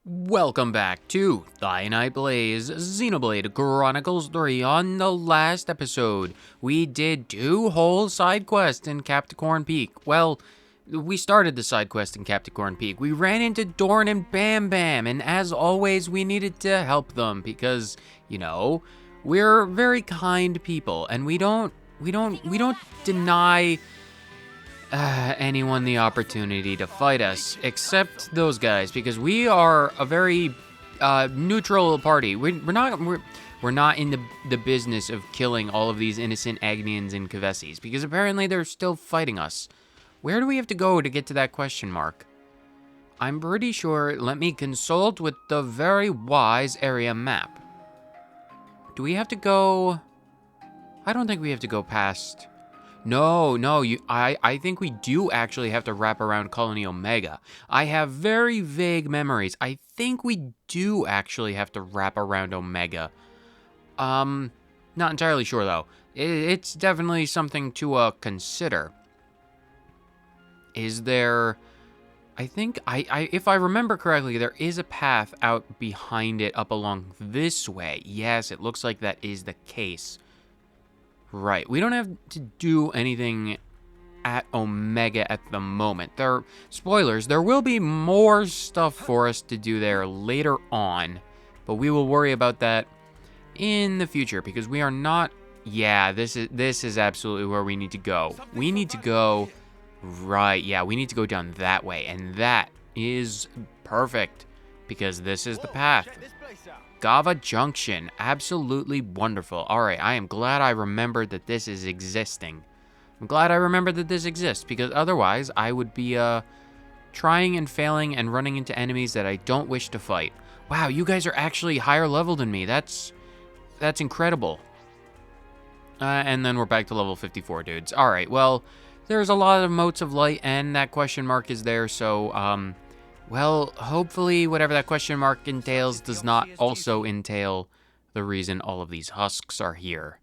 Welcome back to Thy Night Blaze Xenoblade Chronicles 3. On the last episode, we did 2 whole side quests in Captocorn Peak. Well, we started the side quest in Captocorn Peak. We ran into Dorn and Bam Bam, and as always, we needed to help them because, you know, we're very kind people, and we don't deny anyone the opportunity to fight us, except those guys, because we are a very neutral party. We're not in the business of killing all of these innocent Agnians and Kvesis, because apparently they're still fighting us. Where do we have to go to get to that question mark? I'm pretty sure. Let me consult with the very wise area map. Do we have to go? I don't think we have to go past. No, I think we do actually have to wrap around Colony Omega. I have very vague memories. I think we do actually have to wrap around Omega. Not entirely sure though. It's definitely something to consider. Is there? I think if I remember correctly, there is a path out behind it up along this way. Yes, it looks like that is the case. Right, we don't have to do anything at Omega at the moment. Spoilers, there will be more stuff for us to do there later on, but we will worry about that in the future because we are not. Yeah, this is absolutely where we need to go. We need to go right. Yeah, we need to go down that way, and that is perfect because this is the path. Gava Junction, absolutely wonderful. All right, I am glad I remembered that this is existing. I'm glad I remembered that this exists because otherwise I would be trying and failing and running into enemies that I don't wish to fight. Wow, you guys are actually higher level than me. That's incredible. And then we're back to level 54, dudes. All right, well, there's a lot of motes of light and that question mark is there, so well, hopefully whatever that question mark entails does not also entail the reason all of these husks are here.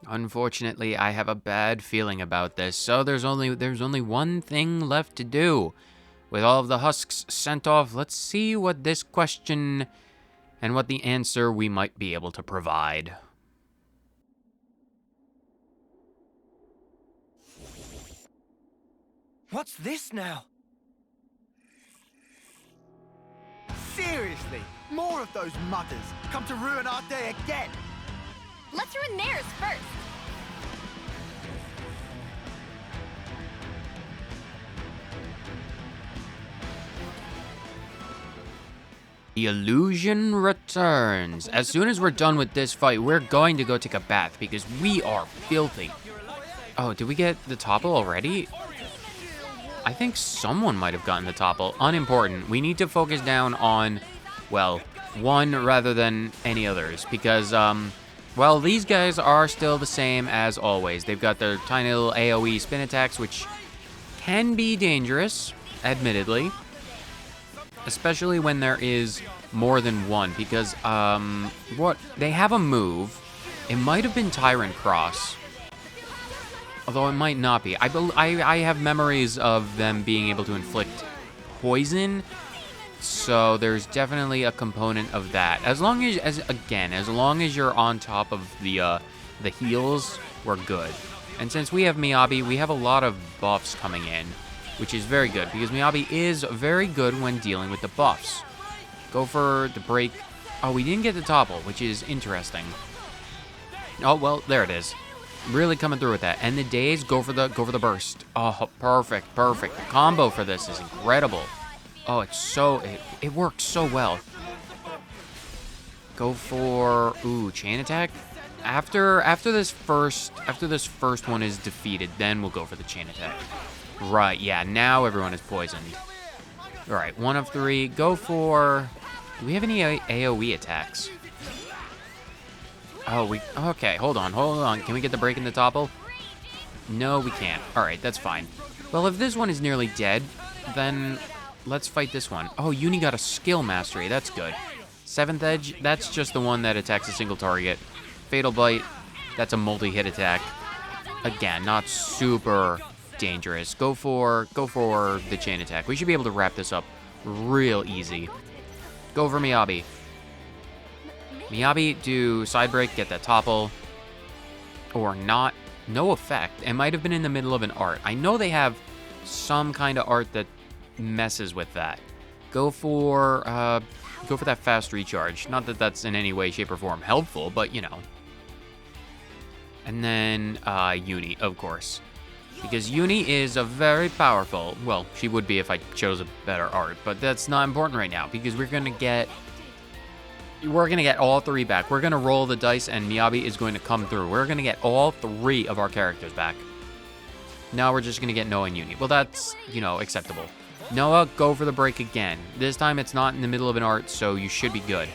Unfortunately, I have a bad feeling about this, so there's only one thing left to do. With all of the husks sent off, let's see what this question and what the answer we might be able to provide. What's this now? Seriously, more of those mudders come to ruin our day again. Let's ruin theirs first. The illusion returns. As soon as we're done with this fight, we're going to go take a bath because we are filthy. Oh, did we get the topple already? I think someone might have gotten the topple. Unimportant. We need to focus down on, well, one rather than any others because, well, these guys are still the same as always. They've got their tiny little AoE spin attacks, which can be dangerous, admittedly. Especially when there is more than one, because, they have a move. It might have been Tyrant Cross. Although it might not be. I have memories of them being able to inflict poison. So there's definitely a component of that. As long as you're on top of the heals, we're good. And since we have Miyabi, we have a lot of buffs coming in, which is very good because Miyabi is very good when dealing with the buffs. Go for the break. Oh, we didn't get the topple, which is interesting. Oh well, there it is. Really coming through with that. And the days, go for the burst. Oh, perfect. The combo for this is incredible. Oh, it works so well. Go for chain attack. After this first one is defeated, then we'll go for the chain attack. Right, yeah, now everyone is poisoned. All right, 1 of 3. Go for. Do we have any AoE attacks? Oh, okay, hold on. Can we get the break in the topple? No, we can't. All right, that's fine. Well, if this one is nearly dead, then let's fight this one. Oh, Uni got a skill mastery. That's good. 7th Edge, that's just the one that attacks a single target. Fatal Bite, that's a multi-hit attack. Again, not super dangerous. Go for the chain attack. We should be able to wrap this up real easy. Go for Miyabi. Miyabi, do side break, get that topple. Or not. No effect. It might have been in the middle of an art. I know they have some kind of art that messes with that. Go for that fast recharge. Not that that's in any way, shape, or form helpful, but you know. And then Uni, of course. Because Uni is a very powerful, well, she would be if I chose a better art, but that's not important right now because we're gonna get all 3 back. We're gonna roll the dice and Miyabi is going to come through. We're gonna get all 3 of our characters back. Now we're just gonna get Noah and Uni. Well, that's, you know, acceptable. Noah, go for the break again. This time it's not in the middle of an art, so you should be good.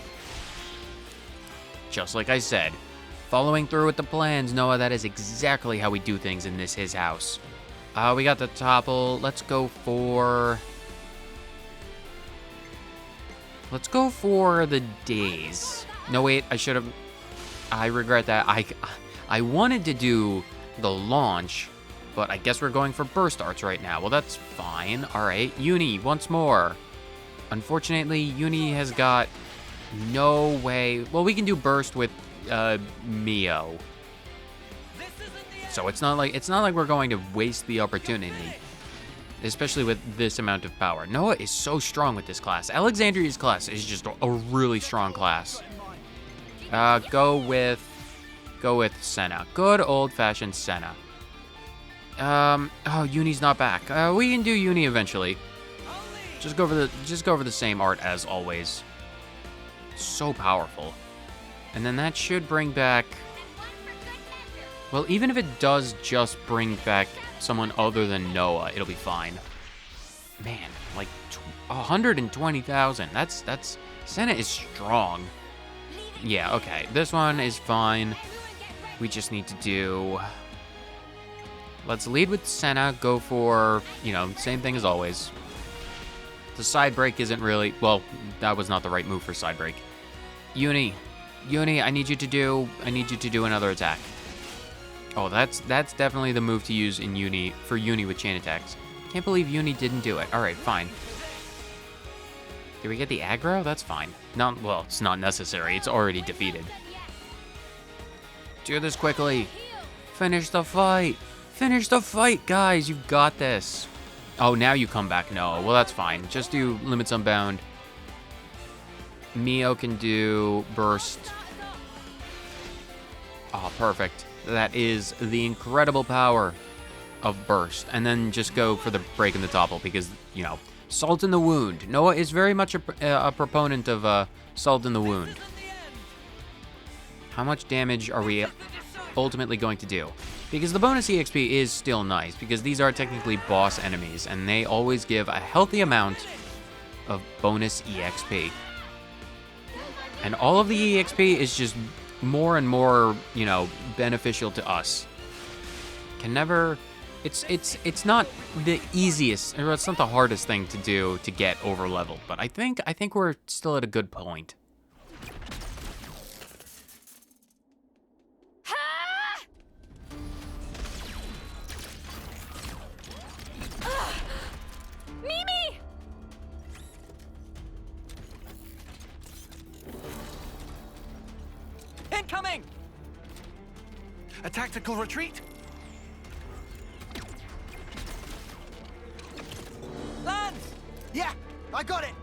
Just like I said, following through with the plans, Noah, that is exactly how we do things in this his house. We got the topple. Let's go for the days. No, wait, I regret that. I wanted to do the launch, but I guess we're going for burst arts right now. Well, that's fine. All right, Uni, once more. Unfortunately, Uni has got no way. Well, we can do burst with Mio. So it's not like we're going to waste the opportunity, especially with this amount of power. Noah is so strong with this class. Alexandria's class is just a really strong class. Go with Sena. Good old-fashioned Sena. Oh, Uni's not back. We can do Uni eventually. Just go for the same art as always. So powerful. And then that should bring back, well, even if it does just bring back someone other than Noah, it'll be fine. Man, like 120,000. That's Sena is strong. Yeah, okay. This one is fine. We just need to do, let's lead with Sena, go for, you know, same thing as always. The side break isn't really, well, that was not the right move for side break. Uni, I need you to do another attack. Oh, that's definitely the move to use in Uni, for Uni with chain attacks. Can't believe Uni didn't do it. All right, fine. Did we get the aggro? That's fine. Well, it's not necessary. It's already defeated. Do this quickly. Finish the fight. Finish the fight, guys. You've got this. Oh, now you come back. No, well, that's fine. Just do limits unbound. Mio can do burst. Oh, perfect. That is the incredible power of burst. And then just go for the break in the topple because, you know, salt in the wound. Noah is very much a proponent of salt in the wound. How much damage are we ultimately going to do? Because the bonus EXP is still nice because these are technically boss enemies and they always give a healthy amount of bonus EXP. And all of the EXP is just more and more, you know, beneficial to us. Can never, it's not the easiest, or it's not the hardest thing to do to get over leveled, but I think we're still at a good point. Mimi! Incoming! A tactical retreat? Lands! Yeah, I got it!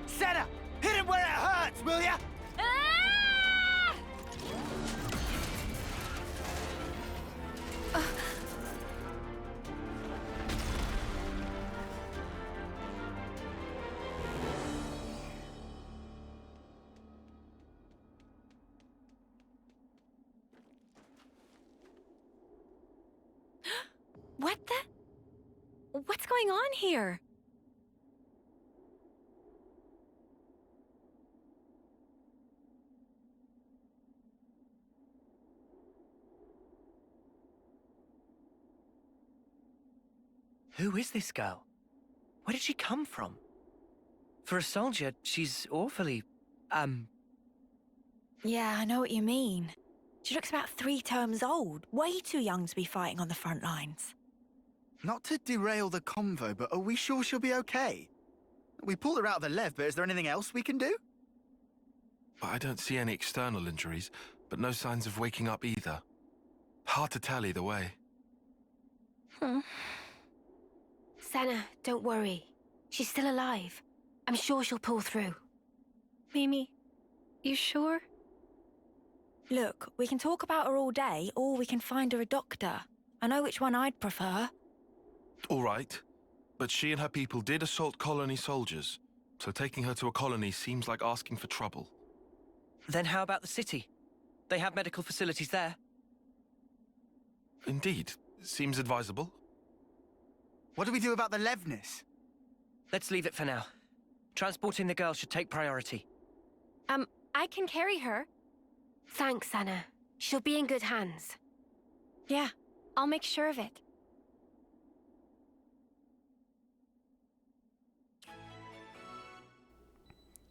Sena, hit him where it hurts, will ya? Ah! What the? What's going on here? Who is this girl? Where did she come from? For a soldier, she's awfully, Yeah, I know what you mean. She looks about 3 terms old. Way too young to be fighting on the front lines. Not to derail the convo, but are we sure she'll be okay? We pulled her out of the Lev, but is there anything else we can do? I don't see any external injuries, but no signs of waking up either. Hard to tell either way. Sena, don't worry. She's still alive. I'm sure she'll pull through. Mimi, you sure? Look, we can talk about her all day, or we can find her a doctor. I know which one I'd prefer. All right, but she and her people did assault colony soldiers, so taking her to a colony seems like asking for trouble. Then how about the city? They have medical facilities there. Indeed, seems advisable. What do we do about the Levness? Let's leave it for now. Transporting the girl should take priority. I can carry her. Thanks, Sena. She'll be in good hands. Yeah, I'll make sure of it.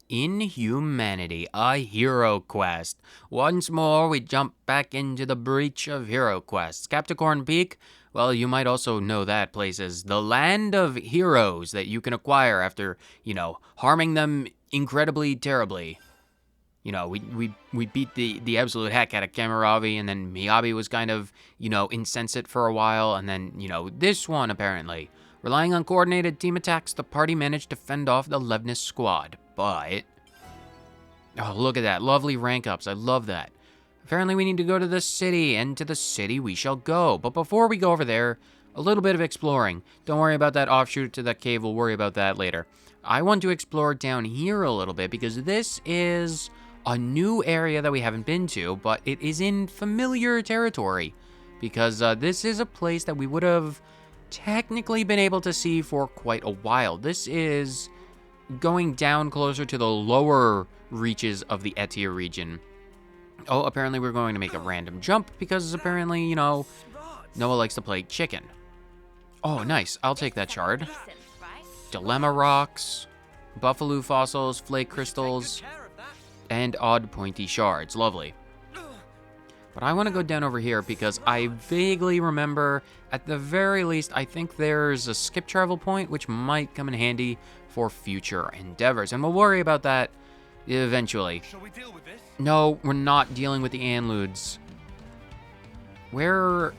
Inhumanity, a hero quest. Once more, we jump back into the breach of hero quests. Captocorn Peak, well, you might also know that place as the land of heroes that you can acquire after, harming them incredibly terribly. We beat the absolute heck out of Kamaravi, and then Miyabi was kind of, insensate for a while, and then, this one, apparently. Relying on coordinated team attacks, the party managed to fend off the Levness squad, but... Oh, look at that. Lovely rank ups. I love that. Apparently we need to go to the city, and to the city we shall go. But before we go over there, a little bit of exploring. Don't worry about that offshoot to that cave. We'll worry about that later. I want to explore down here a little bit, because this is a new area that we haven't been to, but it is in familiar territory. Because this is a place that we would have technically been able to see for quite a while. This is going down closer to the lower reaches of the Etia region. Oh, apparently we're going to make a random jump because apparently, Noah likes to play chicken. Oh, nice. I'll take that shard. Dilemma rocks, buffalo fossils, flake crystals, and odd pointy shards. Lovely. But I want to go down over here because I vaguely remember, at the very least, I think there's a skip travel point which might come in handy for future endeavors. And we'll worry about that eventually. Shall we deal with this? No, we're not dealing with the Anludes. Where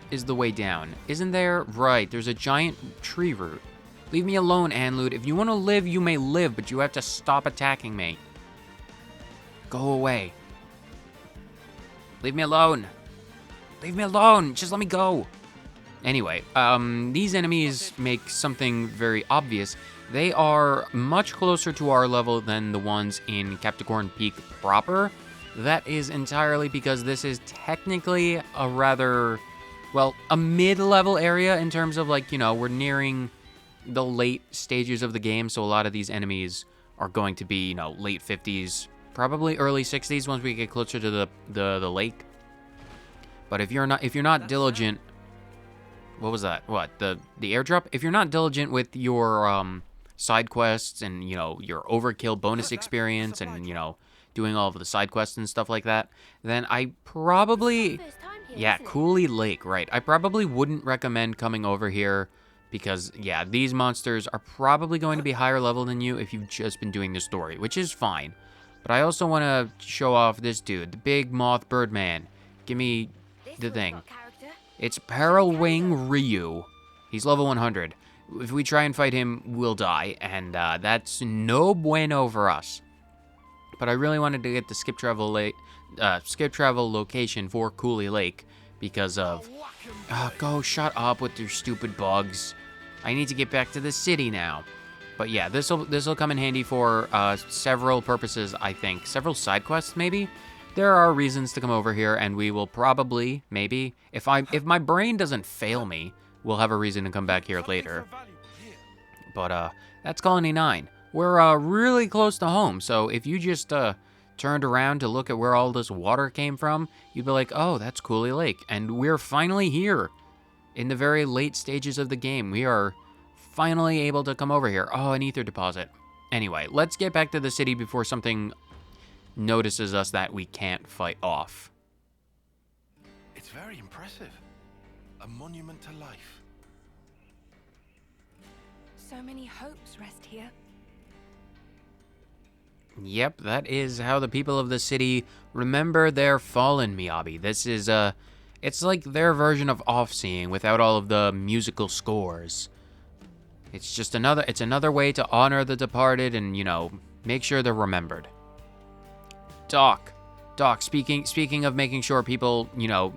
is the way down? Isn't there? Right, there's a giant tree root. Leave me alone, Anlude. If you want to live, you may live, but you have to stop attacking me. Go away. Leave me alone. Leave me alone. Just let me go. Anyway, these enemies make something very obvious. They are much closer to our level than the ones in Captocorn Peak proper. That is entirely because this is technically a rather, well, a mid-level area in terms of, like, we're nearing the late stages of the game, so a lot of these enemies are going to be, late 50s, probably early 60s once we get closer to the lake. But if you're not diligent, what was that? What, the airdrop? If you're not diligent with your side quests and your overkill bonus experience and doing all of the side quests and stuff like that, then I probably Cooley Lake, right? I probably wouldn't recommend coming over here because these monsters are probably going to be higher level than you if you've just been doing the story, which is fine. But I also want to show off this dude, the big moth birdman. Give me the thing. It's Peril-Wing Ryu. He's level 100. If we try and fight him, we'll die, and that's no bueno for us. But I really wanted to get the skip travel location for Cooley Lake because of... go shut up with your stupid bugs. I need to get back to the city now. But yeah, this'll come in handy for several purposes, I think. Several side quests, maybe? There are reasons to come over here, and we will probably, maybe, if my brain doesn't fail me, we'll have a reason to come back here later. But that's Colony 9. We're really close to home, so if you just turned around to look at where all this water came from, you'd be like, oh, that's Cooley Lake, and we're finally here. in the very late stages of the game. We are finally able to come over here. Oh, an ether deposit. Anyway, let's get back to the city before something notices us that we can't fight off. It's very impressive. A monument to life. So many hopes rest here. Yep, that is how the people of the city remember their fallen, Miyabi. This is, it's like their version of Off-Seeing without all of the musical scores. It's just another way to honor the departed and, you know, make sure they're remembered. Doc, speaking of making sure people, you know,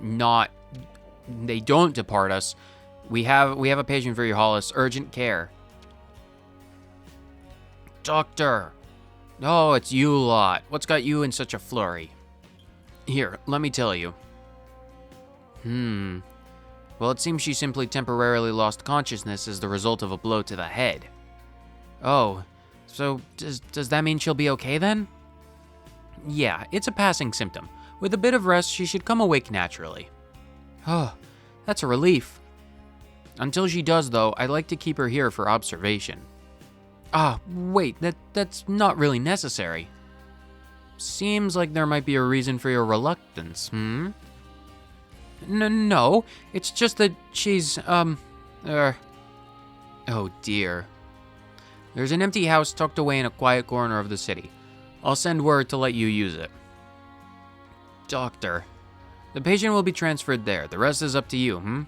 they don't depart us, we have a patient for your Hollis, urgent care. Doctor! Oh, it's you lot. What's got you in such a flurry? Here, let me tell you. Well, it seems she simply temporarily lost consciousness as the result of a blow to the head. Oh, so does that mean she'll be okay then? Yeah, it's a passing symptom. With a bit of rest, she should come awake naturally. Oh, that's a relief. Until she does, though, I'd like to keep her here for observation. Ah, wait, that's not really necessary. Seems like there might be a reason for your reluctance, No, it's just that she's, oh dear. There's an empty house tucked away in a quiet corner of the city. I'll send word to let you use it. Doctor, the patient will be transferred there. The rest is up to you,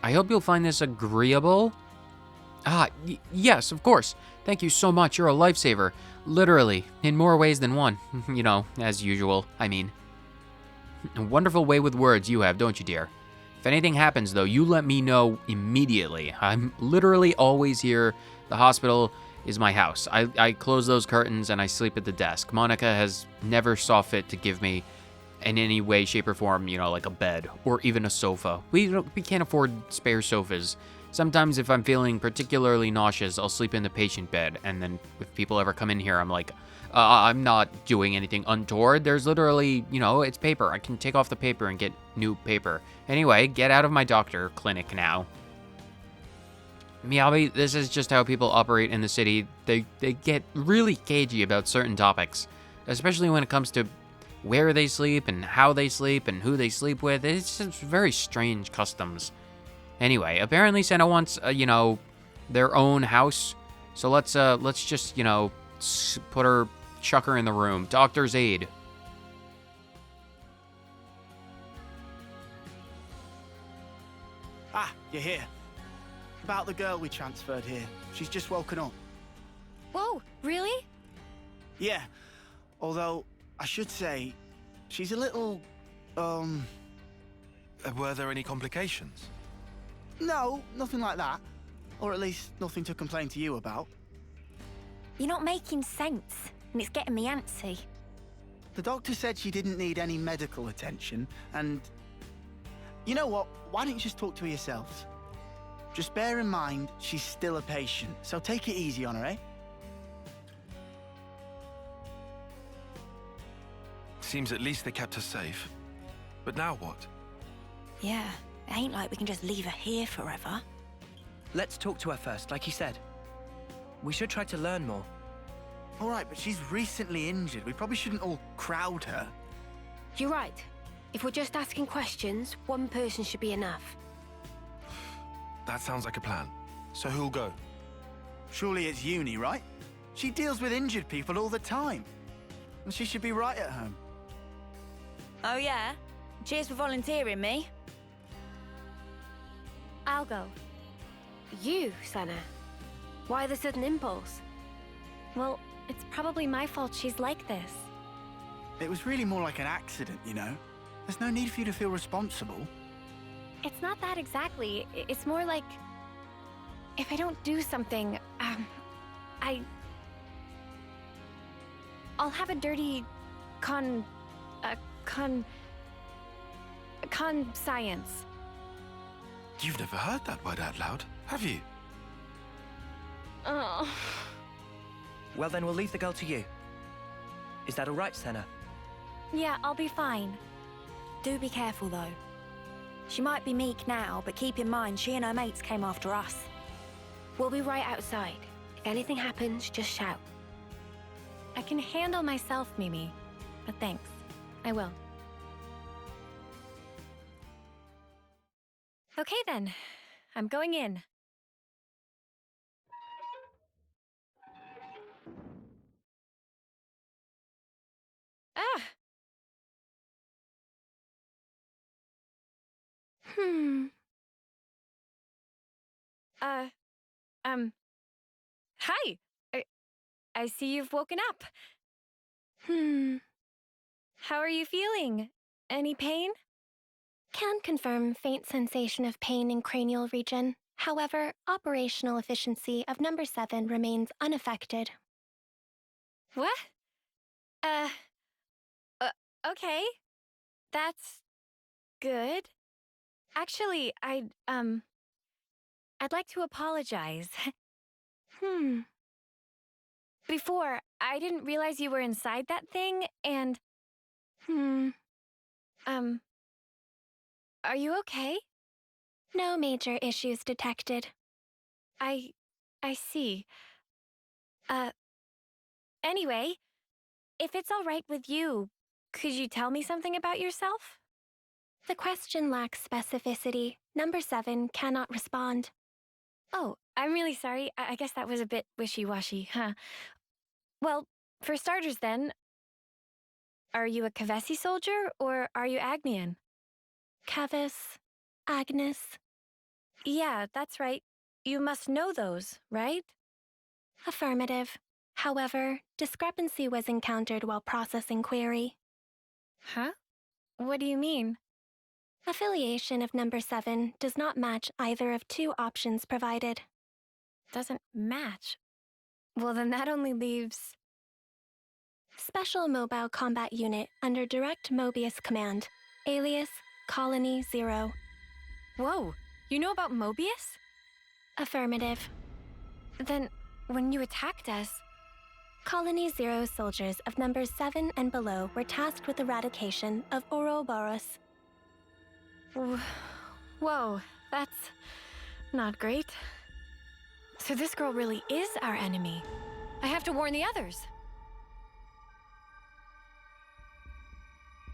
I hope you'll find this agreeable. Ah, yes, of course. Thank you so much. You're a lifesaver. Literally, in more ways than one. You know, as usual, I mean. A wonderful way with words you have, don't you, dear? If anything happens, though, you let me know immediately. I'm literally always here. The hospital is my house. I close those curtains and I sleep at the desk. Monica has never saw fit to give me, in any way, shape, or form, you know, like a bed or even a sofa. We can't afford spare sofas. Sometimes if I'm feeling particularly nauseous, I'll sleep in the patient bed, and then if people ever come in here, I'm like, I'm not doing anything untoward. There's literally, you know, it's paper. I can take off the paper and get new paper. Anyway, get out of my doctor clinic now. Miyabi, this is just how people operate in the city. They get really cagey about certain topics, especially when it comes to where they sleep and how they sleep and who they sleep with. It's just very strange customs. Anyway, apparently Sena wants, you know, their own house. So let's just, you know, chuck her in the room. Doctor's aid. Ah, you're here. About the girl we transferred here. She's just woken up. Whoa, really? Yeah, although I should say, she's a little, Were there any complications? No, nothing like that. Or at least nothing to complain to you about. You're not making sense, and it's getting me antsy. The doctor said she didn't need any medical attention, and... You know what? Why don't you just talk to her yourselves? Just bear in mind, she's still a patient, so take it easy on her, eh? Seems at least they kept her safe. But now what? Yeah, it ain't like we can just leave her here forever. Let's talk to her first, like you said. We should try to learn more. All right, but she's recently injured. We probably shouldn't all crowd her. You're right. If we're just asking questions, one person should be enough. That sounds like a plan. So who'll go? Surely it's Uni, right? She deals with injured people all the time. And she should be right at home. Oh yeah? Cheers for volunteering me. I'll go. You, Sena. Why the sudden impulse? Well, it's probably my fault she's like this. It was really more like an accident, you know? There's no need for you to feel responsible. It's not that exactly. It's more like... if I don't do something, I'll have a dirty... science. You've never heard that word out loud, have you? Oh. Well, then we'll leave the girl to you. Is that all right, Sena? Yeah, I'll be fine. Do be careful, though. She might be meek now, but keep in mind, she and her mates came after us. We'll be right outside. If anything happens, just shout. I can handle myself, Mimi. But thanks. I will. Okay then. I'm going in. Ah! Uh, Hi! I see you've woken up. How are you feeling? Any pain? Can confirm faint sensation of pain in cranial region. However, operational efficiency of number 7 remains unaffected. What? Okay. That's good. Actually, I'd like to apologize. Before, I didn't realize you were inside that thing, and... Are you okay? No major issues detected. I see. Anyway, if it's all right with you, could you tell me something about yourself? The question lacks specificity. Number 7 cannot respond. Oh, I'm really sorry. I guess that was a bit wishy-washy, huh? Well, for starters then, are you a Kavesi soldier or are you Agnian? Cavis, Agnes. Yeah, that's right. You must know those, right? Affirmative. However, discrepancy was encountered while processing query. Huh? What do you mean? Affiliation of number 7 does not match either of 2 options provided. Doesn't match. Well, then that only leaves... Special Mobile Combat Unit under Direct Mobius Command. Alias, Colony 0. Whoa, you know about Mobius? Affirmative. Then, when you attacked us... Colony 0 soldiers of numbers 7 and below were tasked with eradication of Ouroboros. Whoa, that's not great. So this girl really is our enemy. I have to warn the others.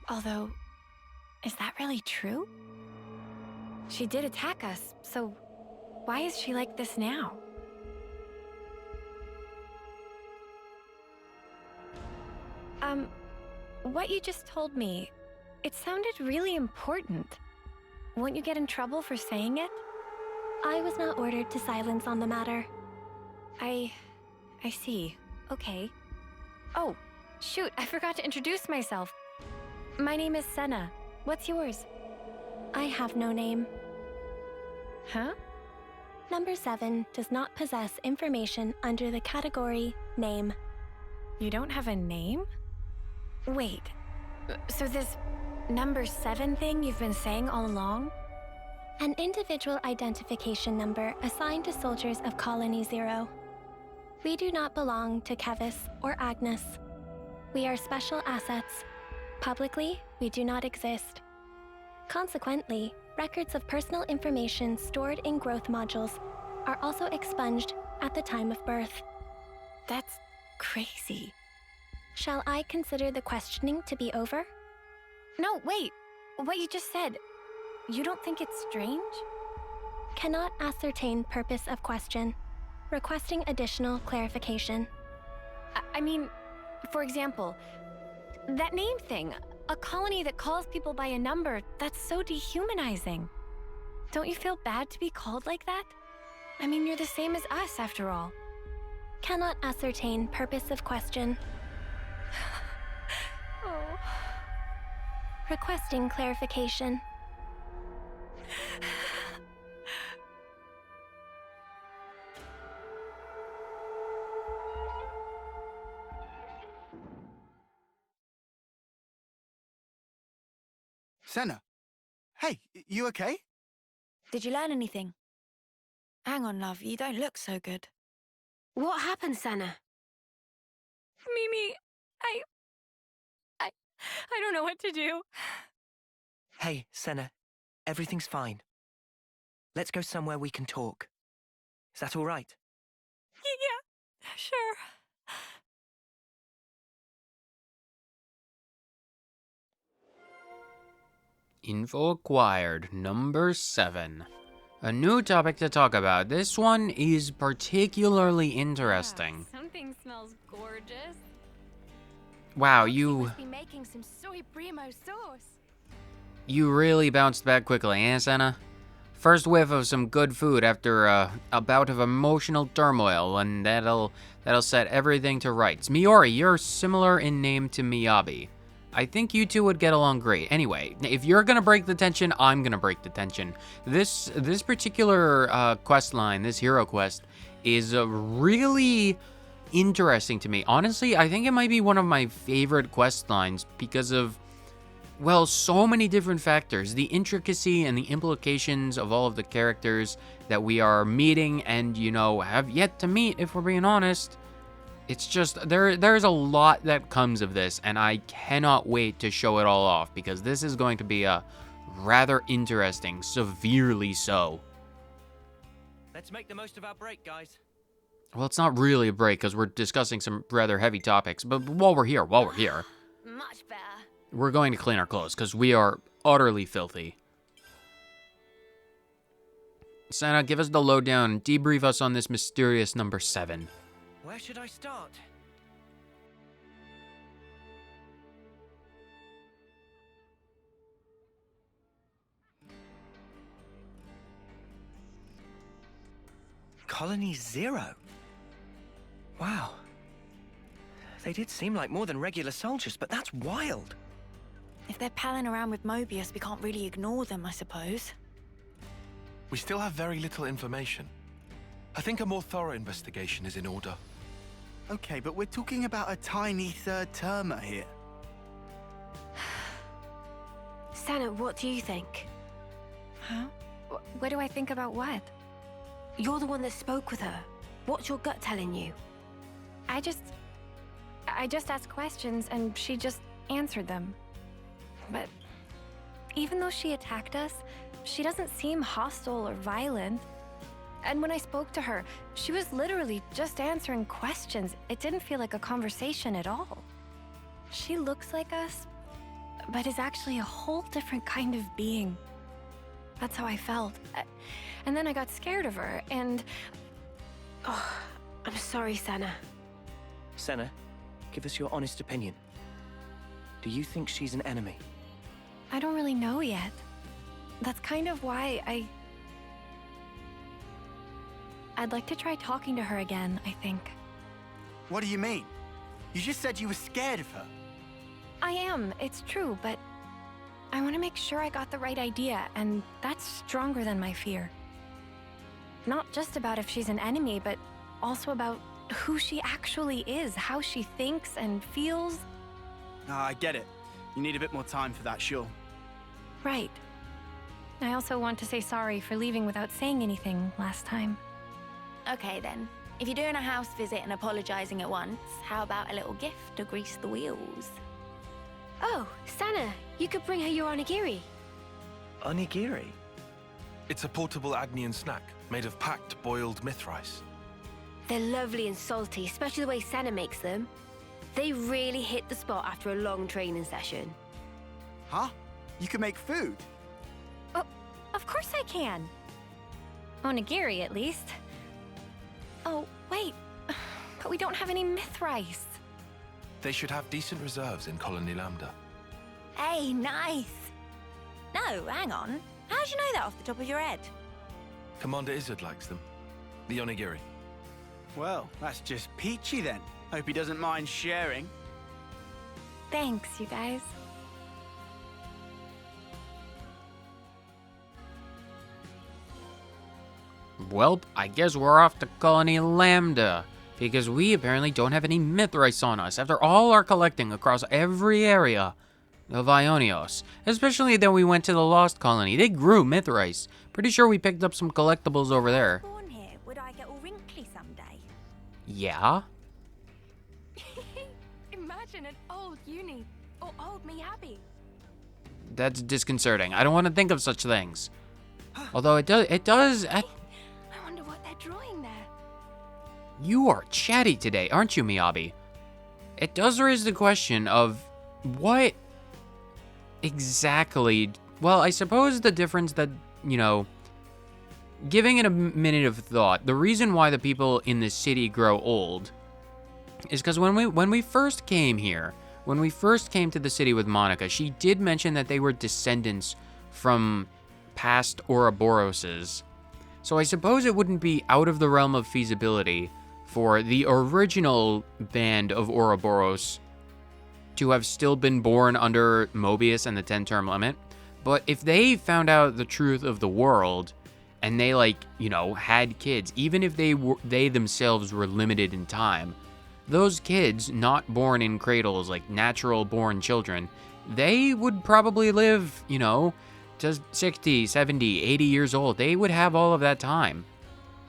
Although, is that really true? She did attack us, so why is she like this now? What you just told me, it sounded really important. Won't you get in trouble for saying it? I was not ordered to silence on the matter. I see. Okay. Oh, shoot, I forgot to introduce myself. My name is Sena. What's yours? I have no name. Huh? Number 7 does not possess information under the category name. You don't have a name? Wait, so this number 7 thing you've been saying all along? An individual identification number assigned to soldiers of Colony 0. We do not belong to Kevis or Agnes. We are special assets. Publicly, we do not exist. Consequently, records of personal information stored in growth modules are also expunged at the time of birth. That's crazy. Shall I consider the questioning to be over? No, wait. What you just said, you don't think it's strange? Cannot ascertain purpose of question. Requesting additional clarification. I mean, for example, that name thing. A colony that calls people by a number, that's so dehumanizing. Don't you feel bad to be called like that? I mean, you're the same as us, after all. Cannot ascertain purpose of question. Oh. Requesting clarification. Sena. Hey, you okay? Did you learn anything? Hang on, love, you don't look so good. What happened, Sena? Mimi, I don't know what to do. Hey, Sena. Everything's fine. Let's go somewhere we can talk. Is that all right? Yeah, sure. Info acquired, number 7. A new topic to talk about. This one is particularly interesting. Something smells gorgeous. Wow, She you must be making some soy primo sauce. really bounced back quickly, eh, Sena? First whiff of some good food after a bout of emotional turmoil, and that'll set everything to rights. Miori, you're similar in name to Miyabi. I think you two would get along great. Anyway, if you're gonna break the tension, I'm gonna break the tension. This particular quest line, this hero quest, is really interesting to me. Honestly, I think it might be one of my favorite quest lines because of, well, so many different factors. The intricacy and the implications of all of the characters that we are meeting and, have yet to meet, if we're being honest. It's just, there's a lot that comes of this, and I cannot wait to show it all off, because this is going to be a rather interesting, severely so. Let's make the most of our break, guys. Well, it's not really a break, because we're discussing some rather heavy topics, but while we're here, Much better. we're going to clean our clothes, because we are utterly filthy. Sena, give us the lowdown, debrief us on this mysterious number 7. Where should I start? Colony 0? Wow. They did seem like more than regular soldiers, but that's wild. If they're palling around with Mobius, we can't really ignore them, I suppose. We still have very little information. I think a more thorough investigation is in order. Okay, but we're talking about a tiny third termer here. Sena, what do you think? Huh? What do I think about what? You're the one that spoke with her. What's your gut telling you? I just asked questions and she just answered them. But even though she attacked us, she doesn't seem hostile or violent. And when I spoke to her, she was literally just answering questions. It didn't feel like a conversation at all. She looks like us, but is actually a whole different kind of being. That's how I felt. And then I got scared of her, and... Oh, I'm sorry, Sena. Sena, give us your honest opinion. Do you think she's an enemy? I don't really know yet. That's kind of why I'd like to try talking to her again, I think. What do you mean? You just said you were scared of her. I am, it's true, but I want to make sure I got the right idea, and that's stronger than my fear. Not just about if she's an enemy, but also about who she actually is, how she thinks and feels. I get it. You need a bit more time for that, sure. Right. I also want to say sorry for leaving without saying anything last time. Okay then. If you're doing a house visit and apologizing at once, how about a little gift to grease the wheels? Oh, Sena, you could bring her your onigiri. Onigiri? It's a portable Agnian snack made of packed boiled myth rice. They're lovely and salty, especially the way Sena makes them. They really hit the spot after a long training session. Huh? You can make food? Oh, of course I can. Onigiri, at least. Oh, wait. But we don't have any myth rice. They should have decent reserves in Colony Lambda. Hey, nice. No, hang on. How'd you know that off the top of your head? Commander Izzard likes them. The onigiri. Well, that's just peachy then. Hope he doesn't mind sharing. Thanks, you guys. Well, I guess we're off to Colony Lambda, because we apparently don't have any myth rice on us after all our collecting across every area of Ionios. Especially that we went to the Lost Colony. They grew myth rice. Pretty sure we picked up some collectibles over there. Born here, would I get all wrinkly someday? Yeah? Imagine an old uni or old Miyabi. That's disconcerting. I don't want to think of such things. Although it does. I wonder what they're drawing there. You are chatty today, aren't you, Miyabi? It does raise the question of what exactly. Well, I suppose the difference that, you know, giving it a minute of thought, the reason why the people in this city grow old is because when we first came here, when we first came to the city with Monica, she did mention that they were descendants from past Ouroboroses. So I suppose it wouldn't be out of the realm of feasibility for the original band of Ouroboros to have still been born under Mobius and the 10-term limit. But if they found out the truth of the world and they, like, you know, had kids, even if they themselves were limited in time, those kids not born in cradles like natural born children, they would probably live, you know, to 60, 70, 80 years old. They would have all of that time.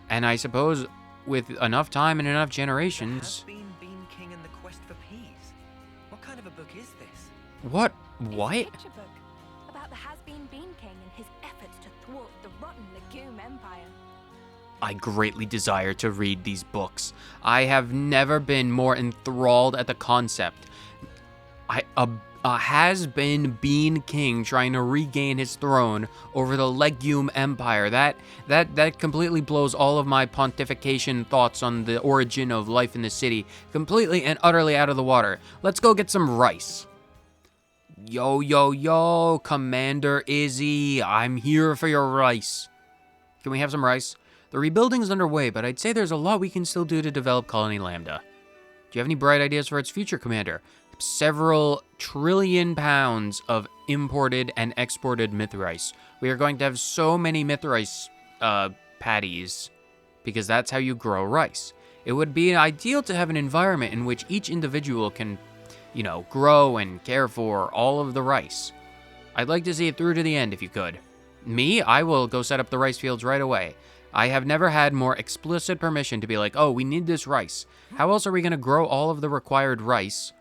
And I suppose with enough time and enough generations... The Has-Been Bean King and the Quest for Peas. What kind of a book is this? What? It's What? a picture book about the Has-Been Bean King and his efforts to thwart the rotten Legume Empire. I greatly desire to read these books. I have never been more enthralled at the concept. A has-been Bean King trying to regain his throne over the Legume Empire. That completely blows all of my pontification thoughts on the origin of life in the city completely and utterly out of the water. Let's go get some rice. Yo, yo, yo, Commander Izzy, I'm here for your rice. Can we have some rice? The rebuilding's underway, but I'd say there's a lot we can still do to develop Colony Lambda. Do you have any bright ideas for its future, Commander? Several trillion pounds of imported and exported myth rice. We are going to have so many myth rice patties because that's how you grow rice. It would be ideal to have an environment in which each individual can, you know, grow and care for all of the rice. I'd like to see it through to the end if you could. Me, I will go set up the rice fields right away. I have never had more explicit permission to be like, oh, we need this rice. How else are we going to grow all of the required rice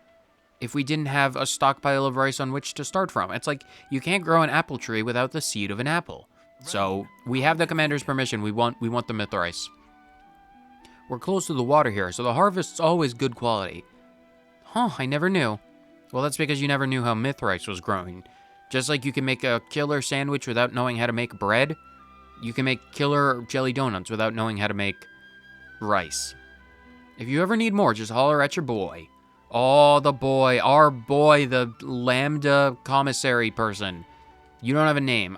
if we didn't have a stockpile of rice on which to start from? It's like, you can't grow an apple tree without the seed of an apple. So, we have the commander's permission. We want the myth rice. We're close to the water here, so the harvest's always good quality. Huh, I never knew. Well, that's because you never knew how myth rice was growing. Just like you can make a killer sandwich without knowing how to make bread, you can make killer jelly donuts without knowing how to make rice. If you ever need more, just holler at your boy. Oh, the boy, our boy, the Lambda commissary person. You don't have a name.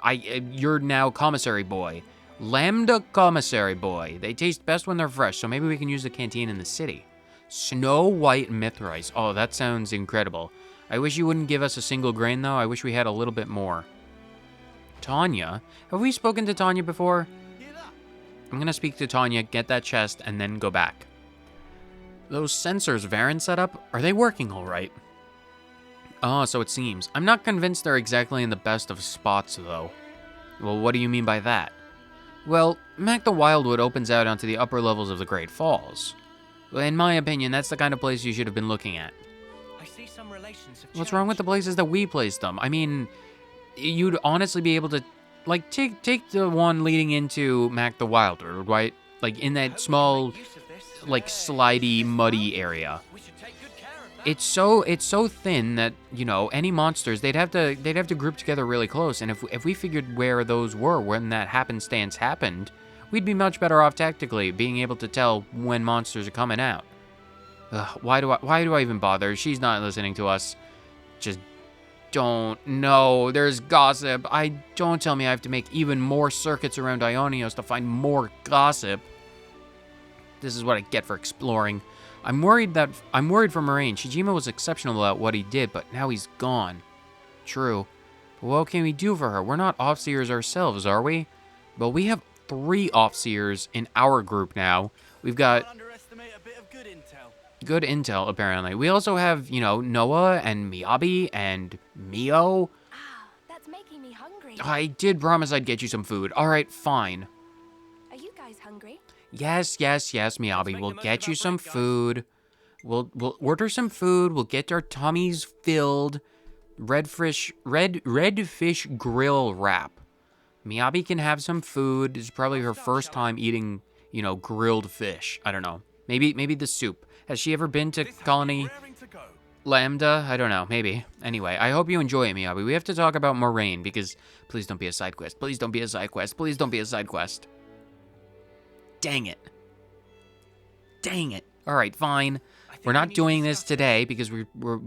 You're now commissary boy. Lambda commissary boy. They taste best when they're fresh, so maybe we can use the canteen in the city. Snow White myth rice. Oh, that sounds incredible. I wish you wouldn't give us a single grain, though. I wish we had a little bit more. Tanya? Have we spoken to Tanya before? I'm gonna speak to Tanya, get that chest, and then go back. Those sensors Varen set up, are they working all right? Oh, so it seems. I'm not convinced they're exactly in the best of spots, though. Well, what do you mean by that? Well, Mac the Wildwood opens out onto the upper levels of the Great Falls. In my opinion, that's the kind of place you should have been looking at. I see some relations have What's wrong with the places that we placed them? I mean, you'd honestly be able to, like, take the one leading into Mac the Wildwood, right? Like, in that small, like, slidey, muddy area. It's so thin that, you know, any monsters, they'd have to group together really close, and if we figured where those were when that happenstance happened, we'd be much better off tactically, being able to tell when monsters are coming out. Ugh, why do I even bother? She's not listening to us. Just don't. No, there's gossip. Don't tell me I have to make even more circuits around Ionios to find more gossip. This is what I get for exploring. I'm worried for Moraine. Shijima was exceptional at what he did, but now he's gone. True. But what can we do for her? We're not Offseers ourselves, are we? But we have 3 Offseers in our group now. We've got good intel, apparently. We also have, you know, Noah and Miyabi and Mio. That's making me hungry. I did promise I'd get you some food. All right, fine. Are you guys hungry? Yes, Miyabi. We'll get you some food. We'll order some food. We'll get our tummies filled. Redfish grill wrap. Miyabi can have some food. This is probably her first time eating, you know, grilled fish. I don't know. Maybe the soup. Has she ever been to Colony Lambda? I don't know. Maybe. Anyway, I hope you enjoy it, Miyabi. We have to talk about Moraine because please don't be a side quest. Please don't be a side quest. Please don't be a side quest. Dang it. Dang it. All right, fine. We're not doing this today because we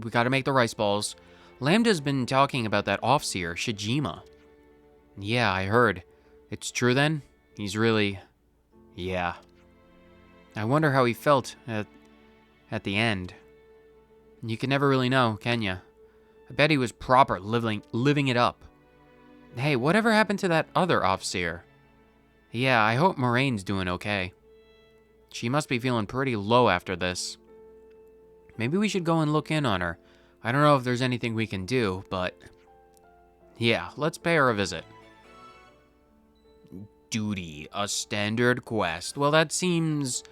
got to make the rice balls. Lambda's been talking about that Offseer, Shijima. Yeah, I heard. It's true then? He's really... Yeah. I wonder how he felt at the end. You can never really know, can ya? I bet he was proper living it up. Hey, whatever happened to that other Offseer? Yeah, I hope Moraine's doing okay. She must be feeling pretty low after this. Maybe we should go and look in on her. I don't know if there's anything we can do, but... Yeah, let's pay her a visit. Duty, a standard quest. Well, that seems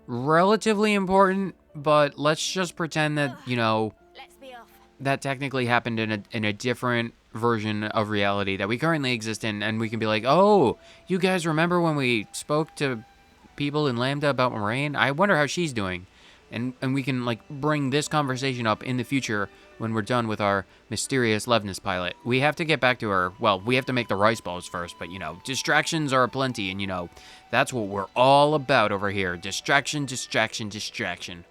relatively important, but let's just pretend that, you know, Let's be off. that technically happened in a different version of reality that we currently exist in, and we can be like, oh, you guys remember when we spoke to people in Lambda about Moraine? I wonder how she's doing. And we can, like, bring this conversation up in the future when we're done with our mysterious Levness pilot. We have to get back to her. Well, we have to make the rice balls first, but, you know, distractions are aplenty, and, you know, that's what we're all about over here. Distraction, distraction, distraction.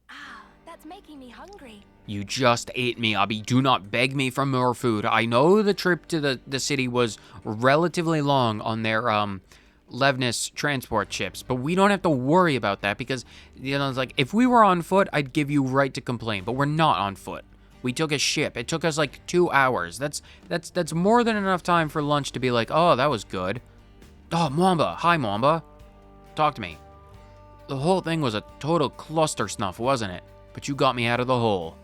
Ah, that's making me hungry. You just ate me, Abby. Do not beg me for more food. I know the trip to the city was relatively long on their, Levness transport ships, but we don't have to worry about that because, you know, it's like, if we were on foot, I'd give you right to complain, but we're not on foot. We took a ship. It took us like 2 hours. That's more than enough time for lunch to be like, oh, that was good. Oh, Mwamba. Hi, Mwamba. Talk to me. The whole thing was a total cluster snuff, wasn't it? But you got me out of the hole.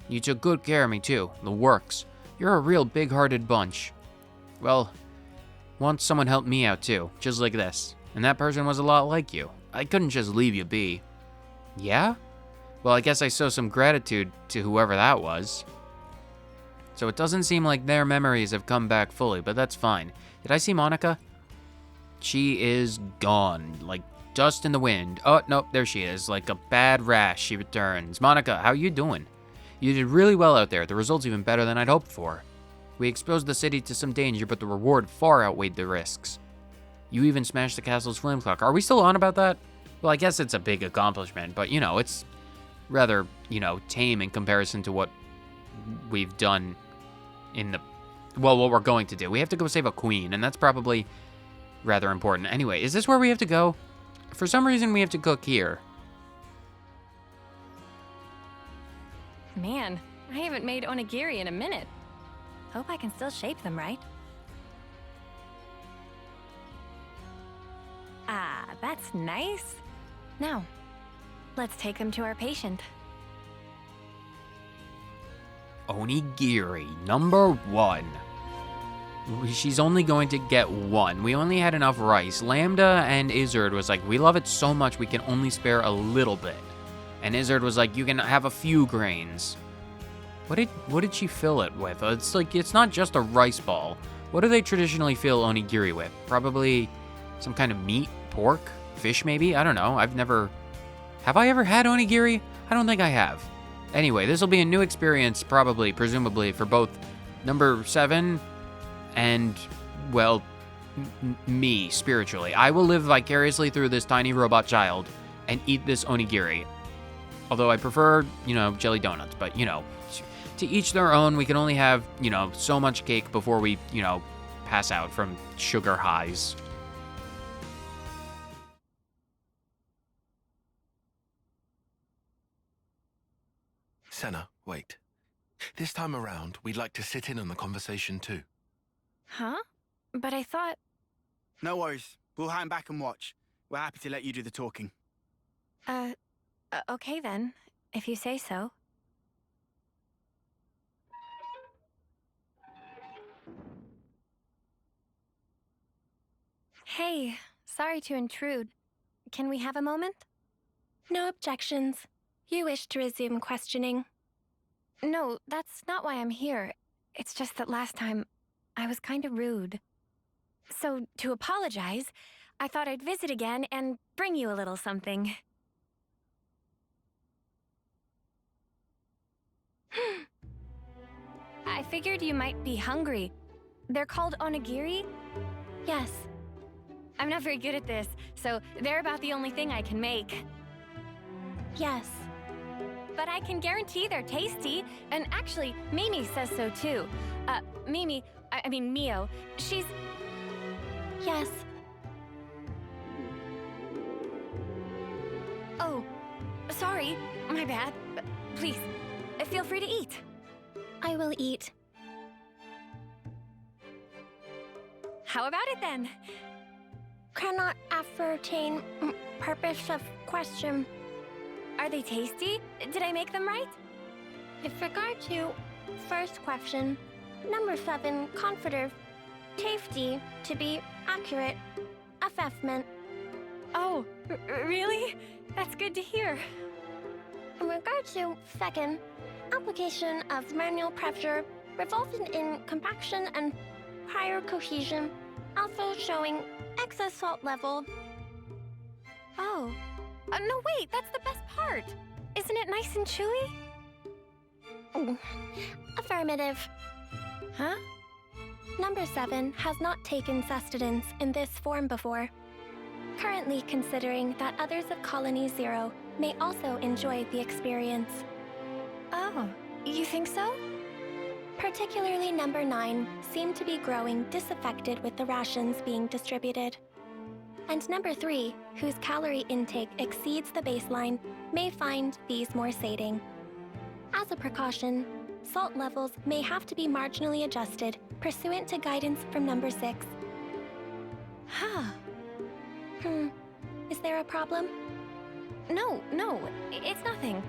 You took good care of me, too. The works. You're a real big-hearted bunch. Well, once someone helped me out too, just like this. And that person was a lot like you. I couldn't just leave you be. Yeah? Well, I guess I show some gratitude to whoever that was. So it doesn't seem like their memories have come back fully, but that's fine. Did I see Monica? She is gone, like dust in the wind. Oh, nope, there she is. Like a bad rash, she returns. Monica, how you doing? You did really well out there. The result's even better than I'd hoped for. We exposed the city to some danger, but the reward far outweighed the risks. You even smashed the castle's flame clock. Are we still on about that? Well, I guess it's a big accomplishment, but, you know, it's rather, you know, tame in comparison to what we've done in the... Well, what we're going to do. We have to go save a queen, and that's probably rather important. Anyway, is this where we have to go? For some reason, we have to cook here. Man, I haven't made onigiri in a minute. Hope I can still shape them right. Ah, that's nice. Now, let's take them to our patient. Onigiri, number 1. She's only going to get 1. We only had enough rice. Lambda and Izzard was like, we love it so much we can only spare a little bit. And Izzard was like, you can have a few grains. What did she fill it with? It's like, it's not just a rice ball. What do they traditionally fill onigiri with? Probably some kind of meat, pork, fish maybe? I don't know. Have I ever had onigiri? I don't think I have. Anyway, this will be a new experience, probably, presumably, for both number 7 and, well, me, spiritually. I will live vicariously through this tiny robot child and eat this onigiri. Although I prefer, you know, jelly donuts, but, you know, to each their own. We can only have, you know, so much cake before we, you know, pass out from sugar highs. Sena, wait. This time around, we'd like to sit in on the conversation too. Huh? But I thought... No worries. We'll hang back and watch. We're happy to let you do the talking. Okay then, if you say so. Hey, sorry to intrude. Can we have a moment? No objections. You wish to resume questioning. No, that's not why I'm here. It's just that last time, I was kind of rude. So, to apologize, I thought I'd visit again and bring you a little something. I figured you might be hungry. They're called onigiri? Yes. I'm not very good at this, so they're about the only thing I can make. Yes. But I can guarantee they're tasty, and actually, Mimi says so too. I mean Mio, she's... Yes. Oh, sorry, my bad. Please, feel free to eat. I will eat. How about it then? Cannot ascertain purpose of question. Are they tasty? Did I make them right? With regard to first question, number 7, confident, tasty, to be accurate, assessment. Oh, really? That's good to hear. In regard to second, application of manual pressure resulting in compaction and higher cohesion, also showing excess salt level. Oh. No, wait, that's the best part. Isn't it nice and chewy? Affirmative. Huh? Number 7 has not taken sustenance in this form before. Currently considering that others of Colony 0 may also enjoy the experience. Oh, you think so? Particularly number 9 seem to be growing disaffected with the rations being distributed. And number 3, whose calorie intake exceeds the baseline, may find these more sating. As a precaution, salt levels may have to be marginally adjusted pursuant to guidance from number 6. Huh. Is there a problem? No, it's nothing.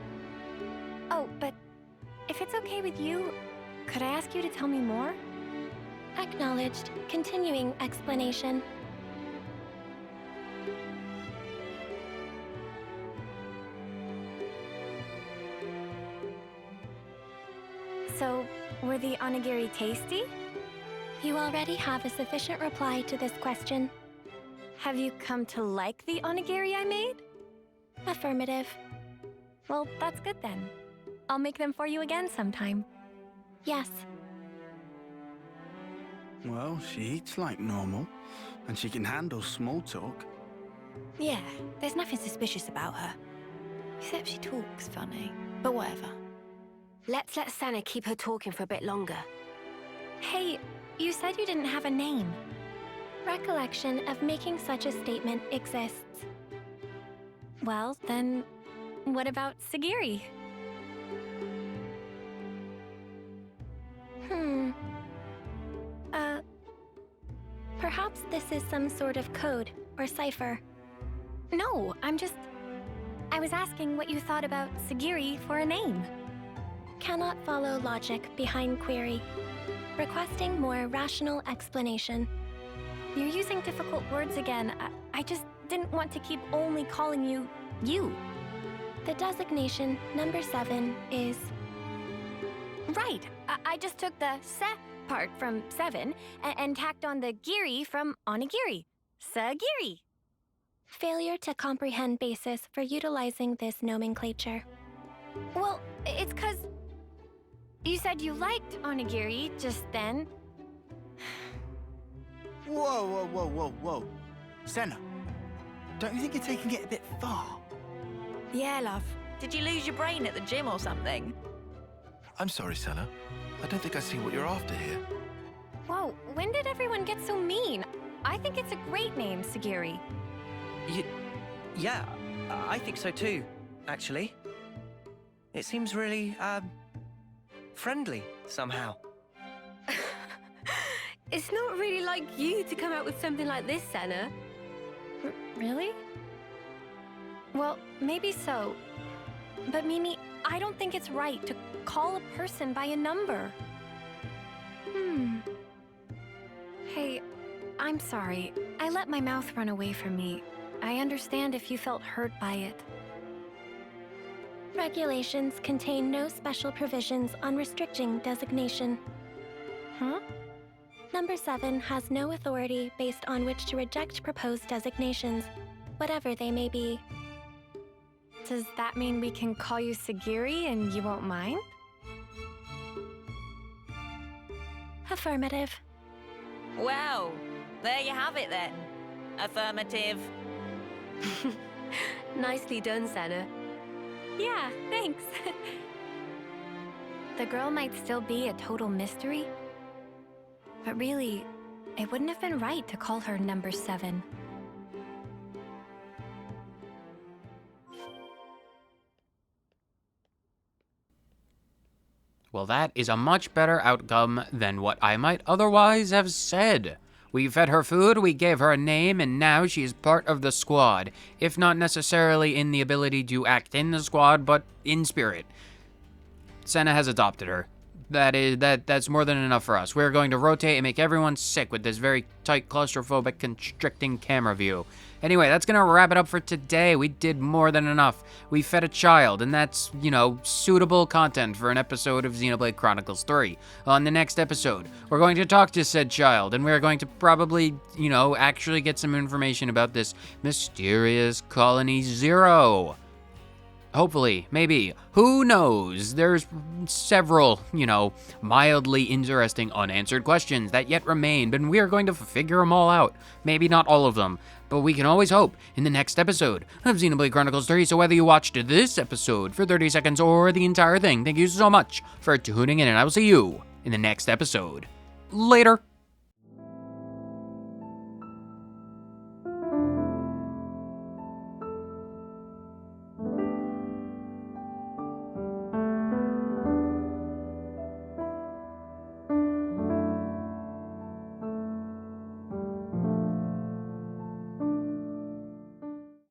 Oh, but if it's okay with you, could I ask you to tell me more? Acknowledged. Continuing explanation. So, were the onigiri tasty? You already have a sufficient reply to this question. Have you come to like the onigiri I made? Affirmative. Well, that's good then. I'll make them for you again sometime. Yes. Well, she eats like normal, and she can handle small talk. Yeah, there's nothing suspicious about her. Except she talks funny. But whatever. Let's let Sena keep her talking for a bit longer. Hey, you said you didn't have a name. Recollection of making such a statement exists. Well, then, what about Sagiri? Perhaps this is some sort of code or cipher. No, I was asking what you thought about Sagiri for a name. Cannot follow logic behind query. Requesting more rational explanation. You're using difficult words again. I just didn't want to keep only calling you, you. The designation number 7 is... Right. I just took the se part from 7 and tacked on the giri from onigiri. Sagiri. Failure to comprehend basis for utilizing this nomenclature. Well, it's 'cause you said you liked onigiri just then. Whoa. Sena, don't you think you're taking it a bit far? Yeah, love. Did you lose your brain at the gym or something? I'm sorry, Sena. I don't think I see what you're after here. Whoa, when did everyone get so mean? I think it's a great name, Sagiri. Yeah, I think so too, actually. It seems really, friendly, somehow. It's not really like you to come out with something like this, Sena. Really? Well, maybe so. But Mimi, I don't think it's right to call a person by a number. Hey, I'm sorry. I let my mouth run away from me. I understand if you felt hurt by it. Regulations contain no special provisions on restricting designation. Huh? Number 7 has no authority based on which to reject proposed designations, whatever they may be. Does that mean we can call you Sagiri and you won't mind? Affirmative. Well, there you have it then. Affirmative. Nicely done, Sena. Yeah, thanks. The girl might still be a total mystery, but really, it wouldn't have been right to call her number 7. Well, that is a much better outcome than what I might otherwise have said. We fed her food, we gave her a name, and now she is part of the squad. If not necessarily in the ability to act in the squad, but in spirit. Sena has adopted her. That's more than enough for us. We're going to rotate and make everyone sick with this very tight, claustrophobic, constricting camera view. Anyway, that's gonna wrap it up for today. We did more than enough. We fed a child, and that's, suitable content for an episode of Xenoblade Chronicles 3. On the next episode, we're going to talk to said child, and we're going to probably, actually get some information about this mysterious Colony Zero. Hopefully, maybe. Who knows? There's several, mildly interesting unanswered questions that yet remain, and we are going to figure them all out. Maybe not all of them, but we can always hope in the next episode of Xenoblade Chronicles 3. So whether you watched this episode for 30 seconds or the entire thing, thank you so much for tuning in, and I will see you in the next episode. Later.